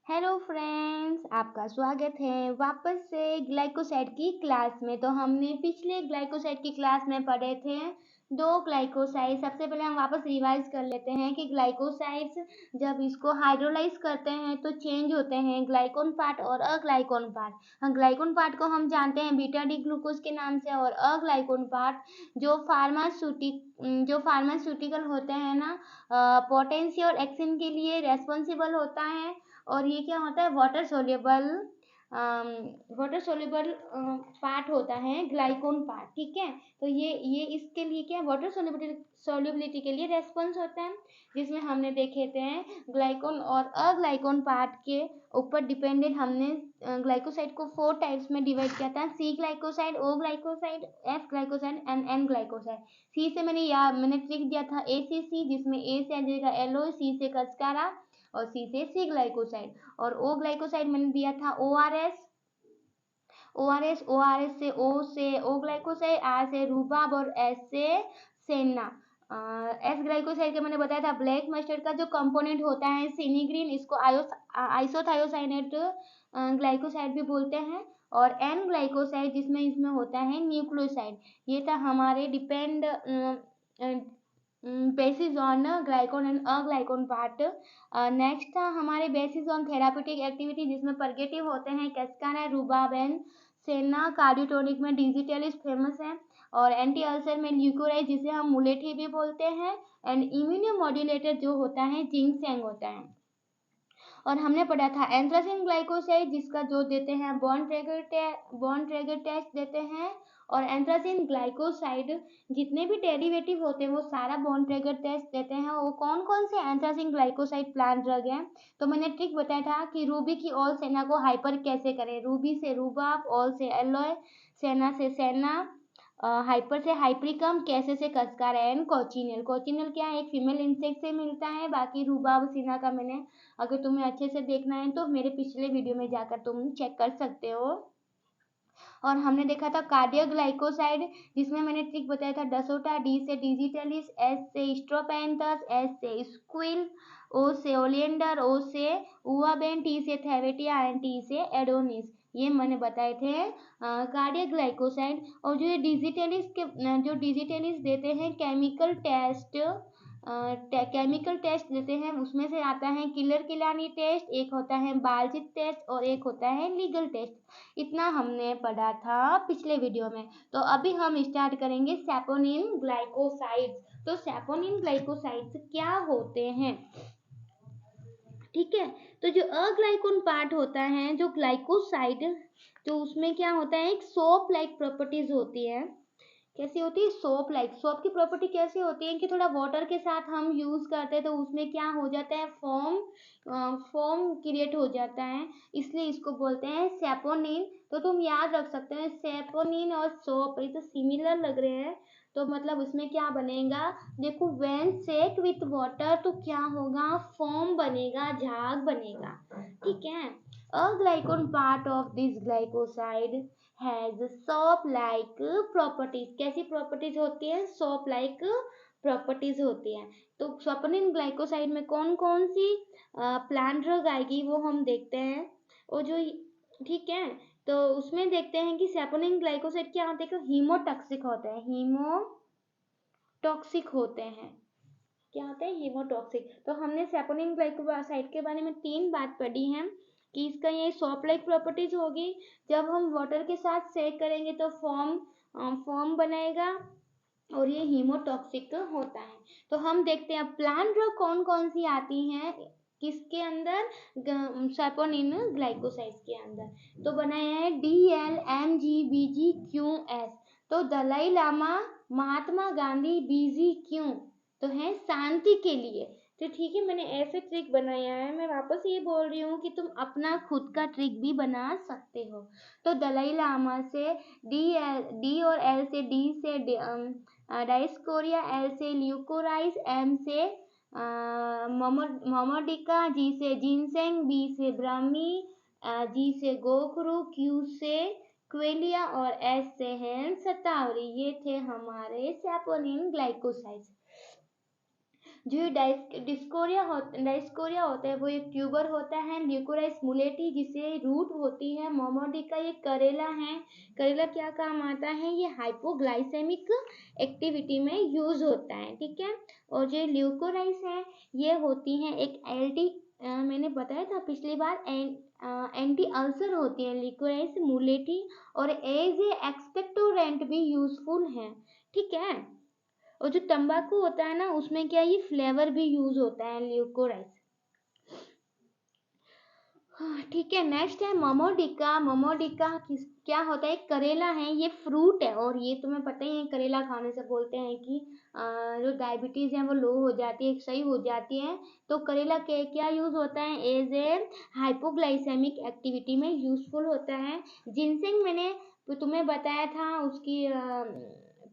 Hello friends, आपका स्वागत है वापस से ग्लाइकोसाइड की क्लास में। तो हमने पिछले ग्लाइकोसाइड की क्लास में पढ़े थे दो ग्लाइकोसाइड। सबसे पहले हम वापस रिवाइज कर लेते हैं कि ग्लाइकोसाइड्स जब इसको हाइड्रोलाइज करते हैं तो चेंज होते हैं ग्लाइकोन पार्ट और अग्लाइकोन पार्ट। ग्लाइकोन पार्ट को हम जानते हैं बीटा डी ग्लूकोज के नाम से, और अग्लाइकोन पार्ट जो फार्मास्यूटिकल होते हैं ना, पोटेंसी और एक्सिन के लिए रेस्पॉन्सिबल होता है। और ये क्या होता है, वाटर सोल्यूबल पार्ट होता है ग्लाइकोन पार्ट। ठीक है, तो ये इसके लिए क्या, वाटर सोल्यूबिलिटी के लिए रेस्पॉन्स होता है, जिसमें हमने देखे थे ग्लाइकोन और अग्लाइकोन पार्ट के ऊपर डिपेंडेंट हमने ग्लाइकोसाइड को 4 टाइप्स में डिवाइड किया था। C glycoside, O glycoside, F glycoside and N glycoside. C से मैंने ट्रिक दिया था ACC, जिसमें ए से आ जाएगा एलो, सी से कस्कारा और सी से सी ग्लाइकोसाइड। और ओ ग्लाइकोसाइड मैंने दिया था ORS से ओ ग्लाइकोसाइड, आर से रूबाब और एस से सेना। एस ग्लाइकोसाइड का मैंने बताया था ब्लैक मस्टर्ड का जो कंपोनेंट होता है सिनिग्रीन, इसको आइसोथायोसाइनेट ग्लाइकोसाइड भी बोलते हैं। और एन ग्लाइकोसाइड जिसमें इसमें होता है न्यूक्लियोसाइड। ये था हमारे depend basis on glycone and aglycone part. Next था हमारे बेसिस ऑन थेरापेटिक एक्टिविटी, जिसमें परगेटिव होते हैं cascara, rhubarb and senna. Cardiotonic में डिजिटलिस फेमस है। और एंटी अल्सर में ल्यूकोराइड, जिसे हम मुलेठी भी बोलते हैं। एंड इम्यूनोमॉड्यूलेटर जो होता है जिंकसेंग होता है। और हमने पढ़ा था एंथ्रासिन ग्लाइकोसाइड, जिसका जो देते हैं बॉन्ड ट्रैगर टेस्ट देते हैं। और एंथ्रासिन ग्लाइकोसाइड जितने भी डेरिवेटिव होते हैं वो सारा बॉन्ड ट्रैगर टेस्ट देते हैं। वो कौन कौन से एंथ्रासिन ग्लाइकोसाइड प्लांट ड्रग हैं, तो मैंने ट्रिक बताया था कि रूबी की ऑल सेना को हाइपर कैसे करें। रूबी से रूबाब, ऑल से एलोय, सेना से सेना, हाइपर से हाइप्रिकम, कैसे से कस्कार एंड कोचिनियल क्या है, एक फीमेल इंसेक्ट से मिलता है। बाकी रूबाब सीना का मैंने, अगर तुम्हें अच्छे से देखना है तो मेरे पिछले वीडियो में जाकर तुम चेक कर सकते हो। और हमने देखा था कार्डियक ग्लाइकोसाइड, जिसमें मैंने ट्रिक बताया था डसोटा, डी से डिजिटलिस, एस से स्ट्रोपेंथस, एस से स्क्विल, ओ से ओलिएंडर, ओ से उवाबेन, टी से थेवेटिया एंड टी से एडोनिस। ये मैंने बताए थे कार्डियक ग्लाइकोसाइड। और जो डिजिटलिस देते हैं केमिकल टेस्ट देते हैं, उसमें से आता है किलर किलानी टेस्ट, एक होता है बालजित टेस्ट और एक होता है लीगल टेस्ट। इतना हमने पढ़ा था पिछले वीडियो में। तो अभी हम स्टार्ट करेंगे सैपोनिन ग्लाइकोसाइड्स। तो सैपोनिन ग्लाइकोसाइड्स क्या होते हैं, ठीक है। तो जो अग्लाइकोन पार्ट होता है, जो ग्लाइकोसाइड, जो उसमें क्या होता है, एक सोप लाइक प्रॉपर्टीज होती है। कैसी होती है, सोप लाइक। सोप की प्रॉपर्टी कैसी होती है कि थोड़ा वाटर के साथ हम यूज करते हैं तो उसमें क्या हो जाता है, फॉर्म क्रिएट हो जाता है, इसलिए इसको बोलते हैं सैपोनिन। तो तुम याद रख सकते हैं सैपोनिन और सोप, ये तो सिमिलर लग रहे हैं, तो मतलब उसमें क्या बनेगा, देखो व्हेन सेक विथ वाटर तो क्या होगा, फॉर्म बनेगा, झाग बनेगा। ठीक है। Aglycone part of this glycoside has soap like properties. कैसी प्रॉपर्टीज होती है, सोप लाइक प्रॉपर्टीज होती है। तो सैपोनिन ग्लाइकोसाइड में कौन कौन सी प्लांट ड्रग आएगी वो हम देखते हैं। वो जो, ठीक है, तो उसमें देखते हैं कि सैपोनिन ग्लाइकोसाइड क्या होते हैं, हीमोटॉक्सिक होते हैं, हीमोटॉक्सिक होते हैं। क्या होता है, हीमोटॉक्सिक। तो हमने सैपोनिन ग्लाइकोसाइड के बारे में 3 बात पढ़ी है कि इसका ये सॉप लाइक प्रॉपर्टीज होगी, जब हम वाटर के साथ सेक करेंगे तो फॉर्म बनाएगा, और ये हीमोटॉक्सिक होता है। तो हम देखते हैं प्लांट ड्रग कौन कौन सी आती हैं किसके अंदर, सैपोनिन ग्लाइकोसाइड के अंदर। तो बनाया है DLMGBGQS। तो दलाई लामा, महात्मा गांधी, BG क्यों, तो है शांति के लिए। तो ठीक है, मैंने ऐसे ट्रिक बनाया है, मैं वापस ये बोल रही हूँ कि तुम अपना खुद का ट्रिक भी बना सकते हो। तो दलाई लामा से डी और एल से डी से डाइस्कोरिया, एल से ल्यूकोराइस, एम से मोमोडिका, जी से जिनसेंग, बी से ब्राह्मी, जी से गोखरू, क्यू से क्वेलिया और एस से है शतावरी। ये थे हमारे सैपोनिन ग्लाइकोसाइड्स। जो डायस्कोरिया होता है वो एक ट्यूबर होता है। ल्यूकोराइस मुलेटी जिसे रूट होती है। मोमोडिका ये करेला है। करेला क्या काम आता है, ये हाइपोग्लाइसेमिक एक्टिविटी में यूज होता है, ठीक है। और जो ल्यूकोराइस है ये होती है एक मैंने बताया था पिछली बार एंटी अल्सर होती है ल्यूकोराइस मुलेटी, और एज ए एक्सपेक्टोरेंट भी यूजफुल है, ठीक है। और जो तंबाकू होता है ना उसमें क्या ये फ्लेवर भी यूज होता है ल्यूकोराइस, ठीक है। नेक्स्ट है मोमोडिका। मोमोडिका क्या होता है, करेला है, ये फ्रूट है। और ये तुम्हें पता ही है करेला खाने से बोलते हैं कि जो डायबिटीज है वो लो हो जाती है, सही हो जाती है। तो करेला के क्या यूज होता है, एज ए हाइपोग्लाइसेमिक एक्टिविटी में यूजफुल होता है। जिनसेंग मैंने तुम्हें बताया था उसकी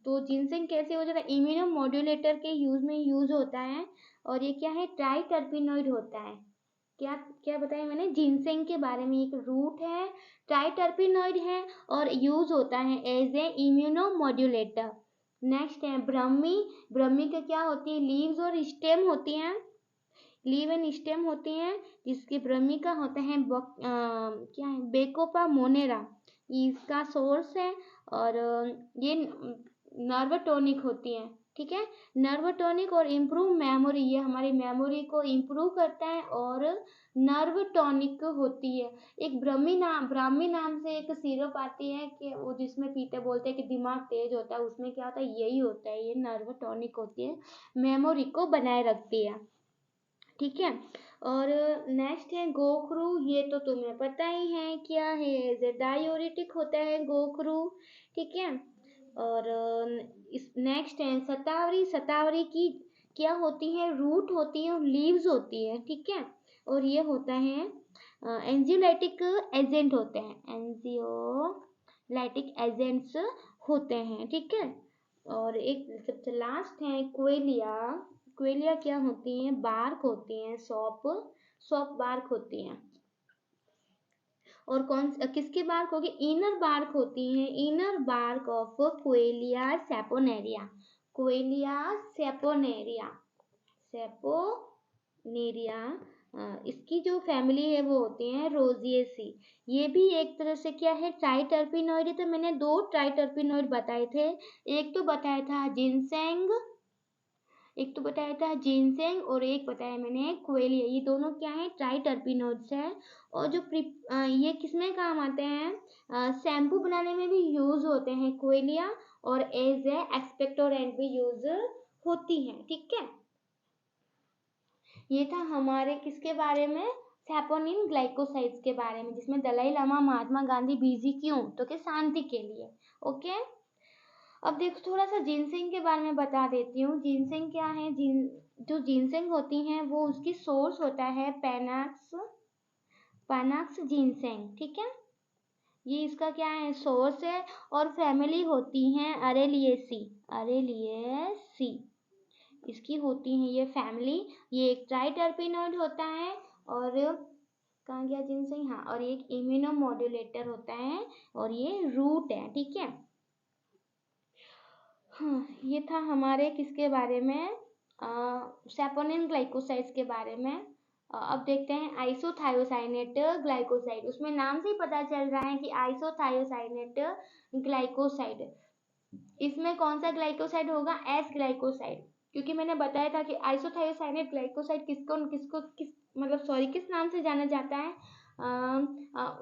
तो जिनसेंग कैसे हो जाता है, इम्यूनो मॉड्यूलेटर के यूज में यूज होता है। और ये क्या है, ट्राइटर्पिनोइड होता है। क्या क्या बताया मैंने, जिनसेंग के बारे में, एक रूट है, ट्राइटर्पिनोइड है और यूज होता है as a immunomodulator. Next है ब्रह्मी। ब्रह्मी का क्या होती है, लीव्स और स्टेम होती हैं, लीव एंड स्टेम होती हैं, जिसके ब्रह्मी का होता है क्या है, बेकोपा मोनेरा, इसका सोर्स है। और ये नर्व टॉनिक होती है, ठीक है। नर्व टॉनिक और इम्प्रूव मेमोरी, ये हमारी मेमोरी को इम्प्रूव करता है और नर्व टॉनिक होती है। एक ब्राह्मी नाम से एक सिरप आती है कि वो जिसमें पीते बोलते हैं कि दिमाग तेज होता है, उसमें क्या होता है, यही होता है, ये नर्व टॉनिक होती है, मेमोरी को बनाए रखती है, ठीक है। और नेक्स्ट है गोखरू। ये तो तुम्हें पता ही है क्या है, डायोरेटिक होता है गोखरू, ठीक है। और इस नेक्स्ट है सतावरी। सतावरी की क्या होती है, रूट होती है और लीव्स होती है, ठीक है। और ये होता है एंजियोलाइटिक एजेंट होते हैं, एंजियोलाइटिक एजेंट्स होते हैं, ठीक है। और एक सबसे लास्ट है क्वेलिया। क्वेलिया क्या होती हैं, बार्क होती हैं, सॉप बार्क होती हैं। और किसकी बार्क होगी, इनर बार्क होती हैं, इनर बार्क ऑफ क्वेलिया सेपोनेरिया। क्वेलिया सेपोनेरिया, इसकी जो फैमिली है वो होती है रोजिएसी। ये भी एक तरह से क्या है, ट्राइटर्पिनोइड है। तो मैंने 2 ट्राइटर्पिनोइड बताए थे, एक तो बताया था जिनसेंग और एक बताया मैंने क्वेलिया। ये दोनों क्या है, ट्राइटर्पिनोइड्स है। और जो ये किसमें काम आते हैं, शैम्पू बनाने में भी यूज होते हैं क्वेलिया, और एज ए एक्सपेक्टोरेंट भी यूज होती हैं, ठीक है। ये था हमारे किसके बारे में, सैपोनिन ग्लाइकोसाइड्स के बारे में, जिसमें दलाई लामा महात्मा गांधी बिजी क्यों, तो कि शांति के लिए, ओके। अब देखो थोड़ा सा जिनसेंग के बारे में बता देती हूँ। जिनसेंग क्या है, जो जिनसेंग होती हैं वो उसकी सोर्स होता है पैनाक्स जिनसेंग, ठीक है। ये इसका क्या है, सोर्स है। और फैमिली होती हैं अरेलिएसी इसकी होती है ये फैमिली। ये एक ट्राइटर्पिनोइड होता है, और कहाँ गया जिनसेंग, हाँ, और एक इम्यूनो मॉड्यूलेटर होता है, और ये रूट है, ठीक है। हाँ, ये था हमारे किसके बारे में, सैपोनिन ग्लाइकोसाइड्स के बारे में। अब देखते हैं आइसोथायोसाइनेट ग्लाइकोसाइड। उसमें नाम से ही पता चल रहा है कि आइसोथायोसाइनेट ग्लाइकोसाइड। इसमें कौन सा ग्लाइकोसाइड होगा, एस ग्लाइकोसाइड, क्योंकि मैंने बताया था कि आइसोथायोसाइनेट ग्लाइकोसाइड किस नाम से जाना जाता है,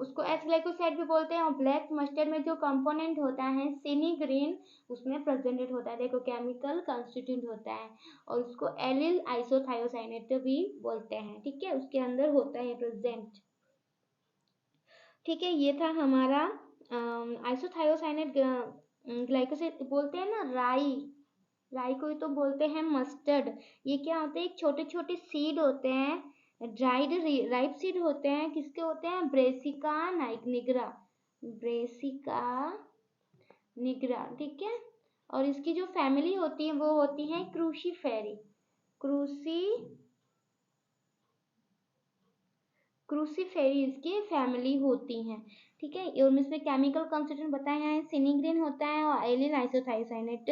उसको एस ग्लाइकोसाइड भी बोलते हैं। और ब्लैक मस्टर्ड में जो कंपोनेंट होता है सिनीग्रीन, उसमें प्रेजेंटेड होता है, देखो केमिकल कंस्टिट्यूट होता है, और उसको एलिल आइसोथायोसाइनेट भी बोलते हैं, ठीक है, उसके अंदर होता है प्रेजेंट, ठीक है। ये था हमारा आइसोथायोसाइनेट ग्लाइकोसाइड। बोलते हैं ना राई को ही तो बोलते हैं मस्टर्ड। ये क्या होते हैं, एक छोटे छोटे सीड होते हैं, ड्राइड राइप सीड होते हैं, किसके होते हैं, ब्रेसिका निग्रा, ठीक है। और इसकी जो फैमिली होती है वो होती है क्रूसीफेरी इसकी फैमिली होती हैं, ठीक है। और इसमें केमिकल कंस्टिट्यूएंट बताए हैं, सिनीग्रीन होता है और एलिल आइसोथायोसाइनेट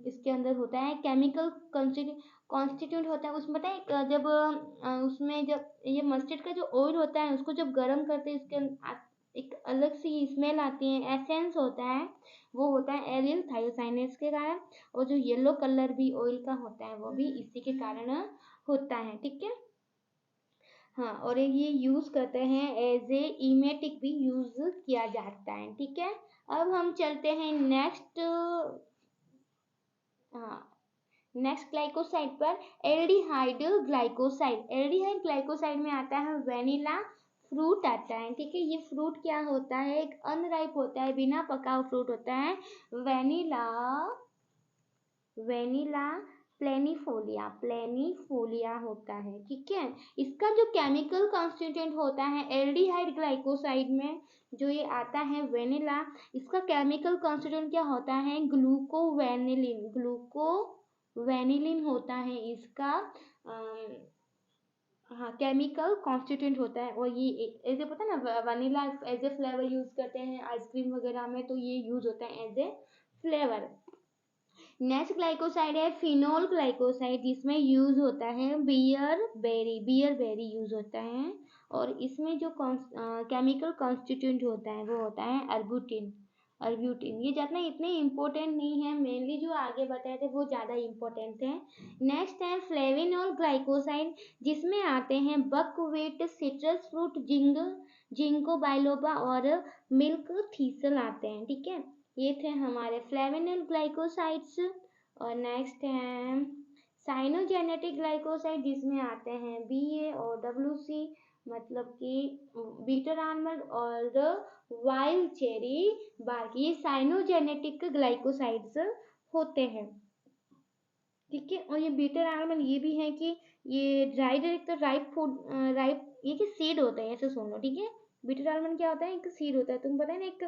इसके अंदर होता है। केमिकल कंस्टिट्यूएंट कॉन्स्टिट्यूट होता है उसमें, पता है जब उसमें जब ये मस्टर्ड का जो ऑयल होता है उसको जब गर्म करते हैं उसके एक अलग सी स्मेल आती है, एसेंस होता है, वो होता है एलिल थायोसाइनेट्स के कारण। और जो येलो कलर भी ऑयल का होता है वो भी इसी के कारण होता है, ठीक है। हाँ, और ये यूज करते हैं एज ए इमेटिक भी यूज किया जाता है, ठीक है। अब हम चलते हैं नेक्स्ट, हाँ, नेक्स्ट ग्लाइकोसाइड पर, एल्डिहाइड ग्लाइकोसाइड। एल्डिहाइड ग्लाइकोसाइड में आता है वेनिला फ्रूट आता है, ठीक है। ये फ्रूट क्या होता है, एक अनराइप होता है, बिना पका हुआ फ्रूट होता है, वेनिला वेनिला प्लेनिफोलिया होता है, ठीक है। इसका जो केमिकल कॉन्स्टिट्यूएंट होता है एल्डिहाइड ग्लाइकोसाइड में, जो ये आता है वेनिला, इसका केमिकल कॉन्स्टिट्यूएंट क्या होता है, ग्लूकोवेनिलिन होता है इसका, हाँ, केमिकल कॉन्स्टिट्यूएंट होता है। और ये ऐसे पता है ना, vanilla as a flavour use करते हैं आइसक्रीम वगैरह में, तो ये यूज होता है as a flavour. Next glycoside है फिनोल ग्लाइकोसाइड, जिसमें यूज होता है बियर बेरी यूज होता है। और इसमें जो केमिकल कॉन्स्टिट्यूएंट होता है वो होता है अर्ब्यूटिन। ये ज़्यादा इतने इम्पोर्टेंट नहीं है, मेनली जो आगे बताए थे वो ज़्यादा इम्पोर्टेंट है। नेक्स्ट है फ्लेविनोल ग्लाइकोसाइड, जिसमें आते हैं buckwheat, citrus fruit, ginkgo biloba और मिल्क थीसल आते हैं, ठीक है। ये थे हमारे फ्लेविनोल ग्लाइकोसाइड्स। और नेक्स्ट है साइनोजेनेटिक ग्लाइकोसाइड, जिसमें आते हैं BA और WC, मतलब कि बीटर आलमंड और वाइल्ड चेरी बार्क, ये साइनोजेनेटिक ग्लाइकोसाइड्स होते हैं, ठीक है। और ये बीटर आलमंड ये भी है कि ये डायरेक्ट राइप फूड, राइप, ये कि सीड होता है, ऐसे सुन लो, ठीक है। बीटर आलमंड क्या होता है, एक सीड होता है, तुम पता है ना, एक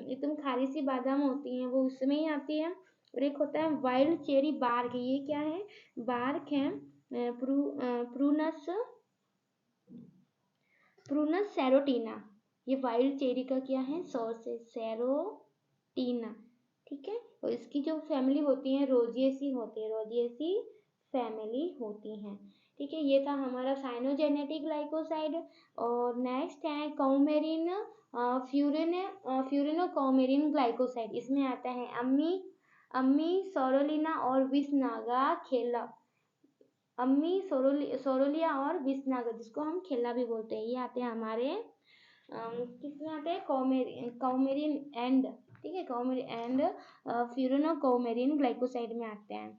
एकदम खारी सी बादाम होती है वो उसमें ही आती है। और एक होता है वाइल्ड चेरी बार्क, ये क्या है, बार्क है, प्रूनस सेरोटीना, ये वाइल्ड चेरी का क्या है, सोर्स है, सेरोटीना, ठीक है। और इसकी जो फैमिली होती है रोजिएसी होती है, रोजिएसी फैमिली होती हैं, ठीक है। ये था हमारा साइनोजेनेटिक ग्लाइकोसाइड। और नेक्स्ट है कौमेरिन फ्यूरिनो कौमेरिन ग्लाइकोसाइड, इसमें आता है अम्मी सोरोलिना और विसनागा खेला, अम्मी सोरोलिया और विसनागा, जिसको हम खेला भी बोलते हैं, ये आते हैं हमारे किसमें आते हैं, कौमेरिन एंड, ठीक है, कौमेरिन एंड फ्यूरिनो कौमेरिन ग्लाइकोसाइड में आते हैं,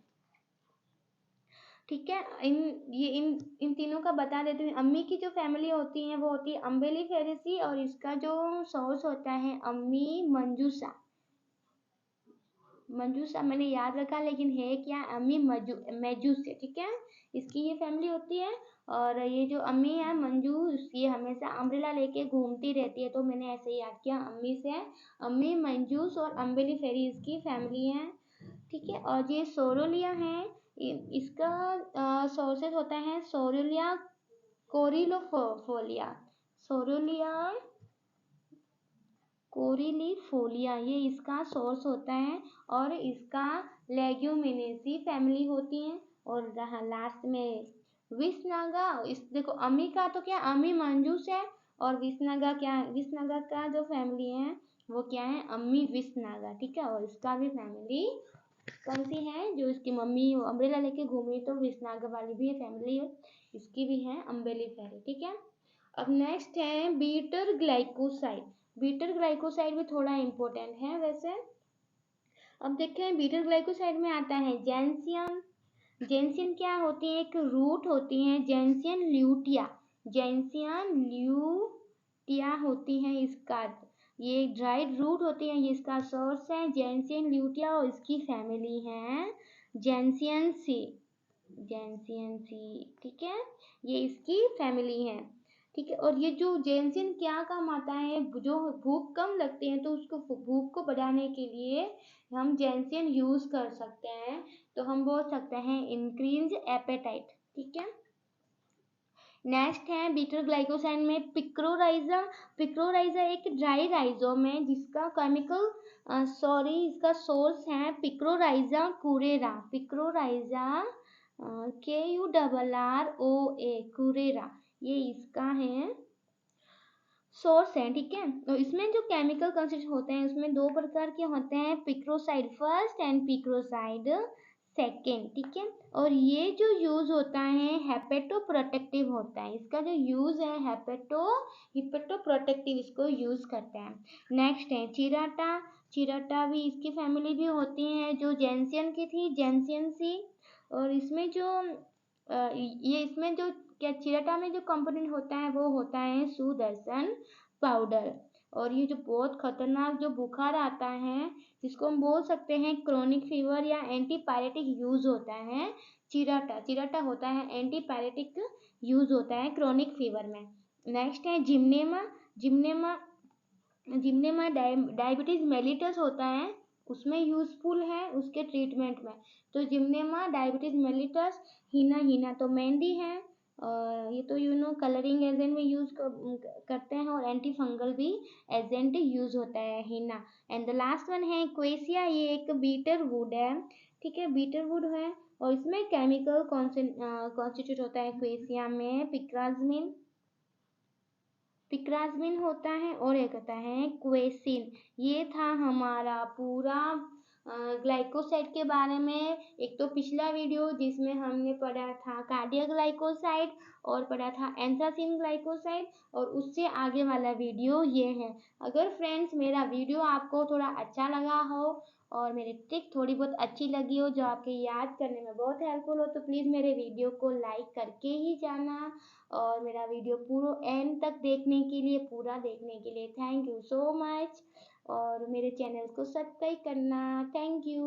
ठीक है। इन तीनों का बता देती हूँ। अम्मी की जो फैमिली होती है वो होती है अम्बेलिफेरेसी, और इसका जो सोर्स होता है अम्मी मंजूसा मैंने याद रखा, लेकिन है क्या, अम्मी मेजूस है, ठीक है। इसकी ये फैमिली होती है। और ये जो अम्मी है मंजूस, ये हमेशा अम्ब्रेला लेके घूमती रहती है, तो मैंने ऐसे याद किया अम्मी से, अम्मी मंजूस और अम्बेलिफेरी इसकी फैमिली है, ठीक है। और ये सोरोलिया है, इसका सोर्सेस होता है सोरोलिया कोरिलोफोलिया, सोरोलिया कोरिलीफोलिया, ये इसका सोर्स होता है। और इसका लेग्यूमिनेसी फैमिली होती है। और लास्ट में विसनागा, इस देखो अम्मी का तो क्या, अम्मी मंजूस है, और विसनागा का जो फैमिली है वो क्या है, अम्मी विसनागा, ठीक है। और इसका भी फैमिली कौन सी है, जो इसकी मम्मी अम्ब्रेला लेके घूमी, तो विसनागा वाली भी फैमिली है, इसकी भी है अम्बेलिफेरी, ठीक है। अब नेक्स्ट है बीटर ग्लाइकोसाइड। बीटर ग्लाइकोसाइड भी थोड़ा इम्पोर्टेंट है वैसे। अब देखते हैं बीटर ग्लाइकोसाइड में आता है जेंसियन क्या होती है, एक रूट होती है जेंसियन ल्यूटिया होती है इसका, ये ड्राइड रूट होती है, ये इसका सोर्स है जेंसियन ल्यूटिया, और इसकी फैमिली है जेंसियन सी, ठीक है, ये इसकी फैमिली है, ठीक है। और ये जो जेंसियन क्या काम आता है, जो भूख कम लगती है तो उसको भूख को बढ़ाने के लिए हम जेंसियन यूज कर सकते हैं, तो हम बोल सकते हैं इंक्रीज एपेटाइट, ठीक है। नेक्स्ट है बीटर ग्लाइकोसाइड में पिक्रोराइजा एक ड्राई राइजोम है, जिसका केमिकल इसका सोर्स है पिक्रोराइजा KURROA कुरेरा, ये इसका है सोर्स है, ठीक है। तो इसमें जो केमिकल कंसिस्ट होते हैं उसमें दो प्रकार के होते हैं, पिक्रोसाइड फर्स्ट एंड पिक्रोसाइड सेकेंड, ठीक है। और ये जो यूज होता है हेपेटो प्रोटेक्टिव होता है, इसका जो यूज है हिपेटो प्रोटेक्टिव, इसको यूज करते हैं। नेक्स्ट है चिराटा, चिराटा भी इसकी फैमिली भी होती है, जो जेंसियन की थी, जेंसियन सी। और इसमें जो ये इसमें जो क्या चिराटा में जो कंपोनेंट होता है वो होता है सुदर्शन पाउडर। और ये जो बहुत खतरनाक जो बुखार आता है जिसको हम बोल सकते हैं क्रोनिक फीवर या एंटीपायरेटिक यूज होता है, चिराटा, चिराटा होता है एंटीपायरेटिक यूज होता है क्रोनिक फीवर में। नेक्स्ट है Gymnema, Gymnema, Gymnema diabetes mellitus होता है, उसमें यूजफुल है उसके ट्रीटमेंट में। तो जिम्नेमा डायबिटीज मेलिटस, हीना, हीना तो मेहंदी है, ये तो कलरिंग एजेंट में यूज करते हैं, और एंटी फंगल भी एजेंट यूज होता है हीना। एंड द लास्ट वन है क्वेसिया, ये एक बीटर वुड है, ठीक है, बीटर वुड है। और इसमें केमिकल कॉन्स्टिट्यूट होता है क्वेसिया में पिक्राजमिन, पिक्राजमिन होता है, और एक होता है क्वेसिन। ये था हमारा पूरा ग्लाइकोसाइड के बारे में। एक तो पिछला वीडियो जिसमें हमने पढ़ा था कार्डियक ग्लाइकोसाइड और पढ़ा था एंथ्रासिन ग्लाइकोसाइड, और उससे आगे वाला वीडियो ये है। अगर फ्रेंड्स मेरा वीडियो आपको थोड़ा अच्छा लगा हो और मेरी ट्रिक थोड़ी बहुत अच्छी लगी हो जो आपके याद करने में बहुत हेल्पफुल हो, तो प्लीज़ मेरे वीडियो को लाइक करके ही जाना, और मेरा वीडियो पूरा एंड तक देखने के लिए, पूरा देखने के लिए थैंक यू सो मच। और मेरे चैनल को सब्सक्राइब करना, थैंक यू।